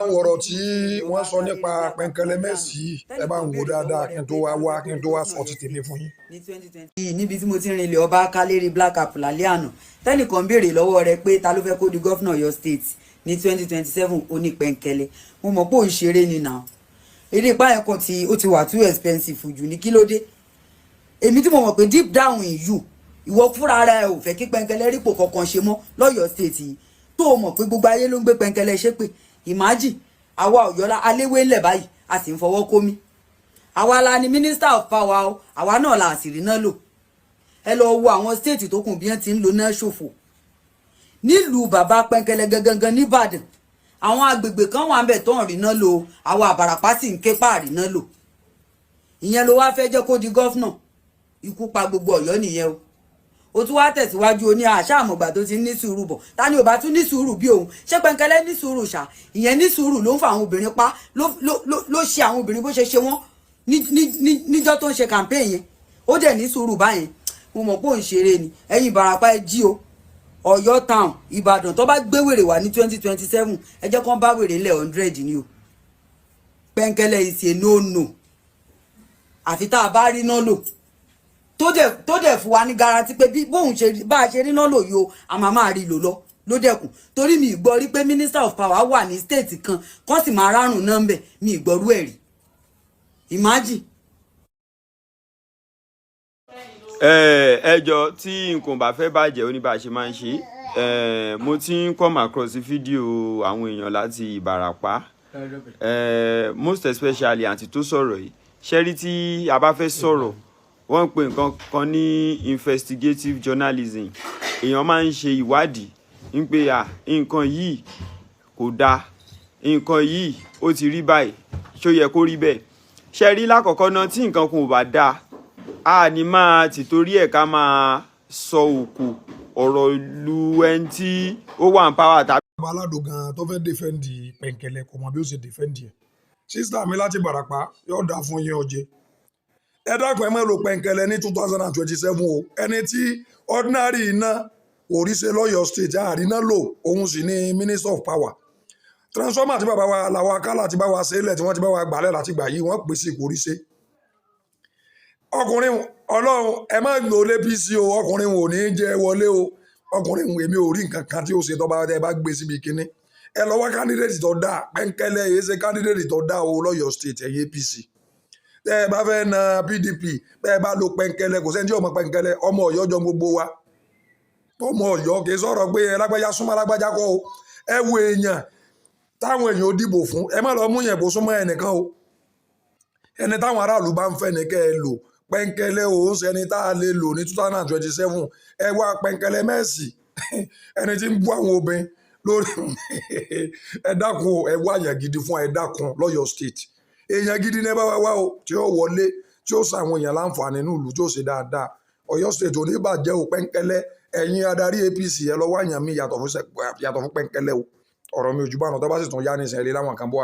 ọ̀rọ̀ tí wọ́n sọ nípa Pẹ̀nkẹ́lẹ́ Mercy ẹ bá ń wo dáadáa kí n tó wá sọ ti tèmi fún yín. níbi tí mo ti rìn ilé ọba kálérí black cap lálẹ́ àná tẹ́nìkan béèrè lọ́wọ́ rẹ pé ta ló fẹ́ kó di gọ́fìnà Ọ̀yọ́ state ní 2027 ó ní Pẹ̀nkẹ́lẹ́ mo mọ̀ pé òun ṣeré ni nà eré ipá ẹ̀kọ́ tí ó ti wà too expensive jù ní kí ló dé èmi tí mo mọ̀ pé deep down in you ìwọ fúnra rẹ ò fẹ́ kí Pẹ̀nkẹ́lẹ́ rípò kankan ṣe mọ́ lọ́yọ̀ state yìí tó o mọ̀ pé gbogbo ayé ló ń gbé Pẹ̀nkẹ́lẹ́ ṣépè ìmájì àwa Ọ̀yọ́lá aléwé ńlẹ̀ báyìí a sì ń fọwọ́ kómi àwa la ni minister of power o àwa náà la sì rí náà lò ẹ lọ wo àwọn state tó kù bí wọ́n ti ń lo náà ṣòfò nílùú bàbá Pẹ̀nkẹ́lẹ́ gangan nìbàdàn àwọn agbègbè kan wà ń bẹ̀ tó ń rí náà lò àwa àbàràpá sì ń ké páàrí náà lò ìyẹn ló wá fẹ́ jẹ́ kó di gọ́fìnà ikú pa gbogbo Ọ̀yọ́ nìyẹn o tún wá tẹ̀síwájú o ní àṣà àmọ̀gbà tó ti ní sùúrù bọ̀ ta ni ò bá tún ní sùúrù bí òun ṣé Pẹ̀nkẹ́lẹ́ ní sùúrù ṣá ìyẹn ní sùúrù ló ń fa àwọn obìnrin pa ló ṣe àwọn obìnrin bó ṣe ṣe wọ́n níjọ́ tó ń ṣe campaign yẹn ó dẹ̀ ní sùúrù báyẹn mo mọ̀ pé òun ṣeré ni ẹ̀yin Ìbàràpá ẹ jí o Ọ̀yọ́ town Ìbàdàn tó bá gbé wèrè wá ní 2027 ẹ jẹ́ kó bá wèrè lẹ̀ 100 ni o Pẹ̀nkẹ́lẹ́ ìṣe no àfi tá a bá rí náà lò tó dẹ̀ fún wa ní garanti pé bí bóun ṣe bá a ṣe rí náà lò yìí o a máa rí lò ló dẹ̀kùn torí mi ìgbọ́ rí pé minister of power wà ní state kan kán sì máa rárùn náà ń bẹ̀ mi ìgbọ́rú ẹ̀ rí imagine. ẹjọ́ tí nǹkan bá fẹ́ bàjẹ́ ó ní bá a ṣe máa ń ṣe mo ti ń come across fídíò àwọn èèyàn láti Ìbàràpá most especially àǹtí tó sọ̀rọ̀ yìí ṣẹ́rí tí a bá fẹ́ sọ̀rọ̀ wọ́n ń pè nǹkan kan ní investigative journalism èèyàn máa ń ṣe ìwádìí ń pé nǹkan yìí kò dáa nǹkan yìí ó ti rí báyìí ṣó yẹ kó rí bẹ́ẹ̀ ṣe rí lákọ̀ọ́kọ́ náà tí nǹkan kan ò bá dáa a ní máa tìtorí ẹ̀ ká máa sọ òkú ọ̀rọ̀ lu ẹni tí ó wà ń pàwọ́ tàbí. bàbá aládùn gan tó fẹ́ dèfẹ́ǹdì Pẹ̀nkẹ́lẹ́ kò mọ bí ó ṣe dèfẹ́ǹdì ẹ̀ sísítà mi láti Ìbàràpá yóò dáa fún yín ọjẹ́ ẹ dákun ẹ má lo Pẹ̀nkẹ́lẹ́ ní 2027 o ẹni tí ordinary iná òrìṣẹ lọ́yọ̀ state àríná lò òun sì ní minister of power transformer tí bàbá wa làwọn akálà ti bá wa ṣe ilẹ̀ tí wọ́n ti bá wa gbàlẹ̀ láti gbà yìí wọ́n pèsè ìkóríṣẹ́ ọkùnrin ọlọ́run ẹ má lò l'APC o ọkùnrin ò ní jẹ́ wọlé o ọkùnrin èmi ò rí nǹkan kan tí ó ṣe tọ́ba ẹ bá gbé síbi kínní ẹ lọ wá candidate tó dáa Pẹ̀nkẹ́lẹ́ yìí ṣe candidate tó dáa o lọ́yọ̀ state ẹ̀yìn APC tẹ́ ẹ bá fẹ́ na PDP bẹ́ẹ̀ bá lo Pẹ̀nkẹ́lẹ́ kò sẹ́ni tí ọmọ Pẹ̀nkẹ́lẹ́ ọmọ Ọ̀yọ́ jọ gbogbo wa ọmọ Ọ̀yọ́ kì í sọ̀rọ̀ pé lágbájá súnmọ́ lágbájá kọ́ o ẹ wo èèyàn táwọn èèyàn ò dìbò fún ẹ má lọ mú yẹn bó súnmọ́ ẹnìkan o ẹni táwọn aráàlú bá ń fẹ́ ní kẹ́ ẹ lò Pẹ̀nkẹ́lẹ́ o ń sẹni tá a lè lò ní 2027 ẹ wá Pẹ̀nkẹ́lẹ́ Mercy ẹni tí ń bú àwọn obìnrin lórí ẹ dákun ẹ wá yẹn gidi fún ẹ dákun lọ́yọ̀ state èèyàn gidi ní ẹ bá wá o tí ó wọlé tí ó sàwọn èèyàn láǹfààní nínú ìlú tí ó ṣe dáadáa Ọ̀yọ́ state ò ní bàjẹ́ o Pẹ̀nkẹ́lẹ́ ẹ̀yin adarí APC ẹ lọ wá yàn mí yàtọ̀ fún Pẹ̀nkẹ́lẹ́ o ọ̀rọ̀ mi ò jù bá ọ̀nà tó bá sì tún yá ní ìsẹ̀lẹ̀ láwọn kan bọ́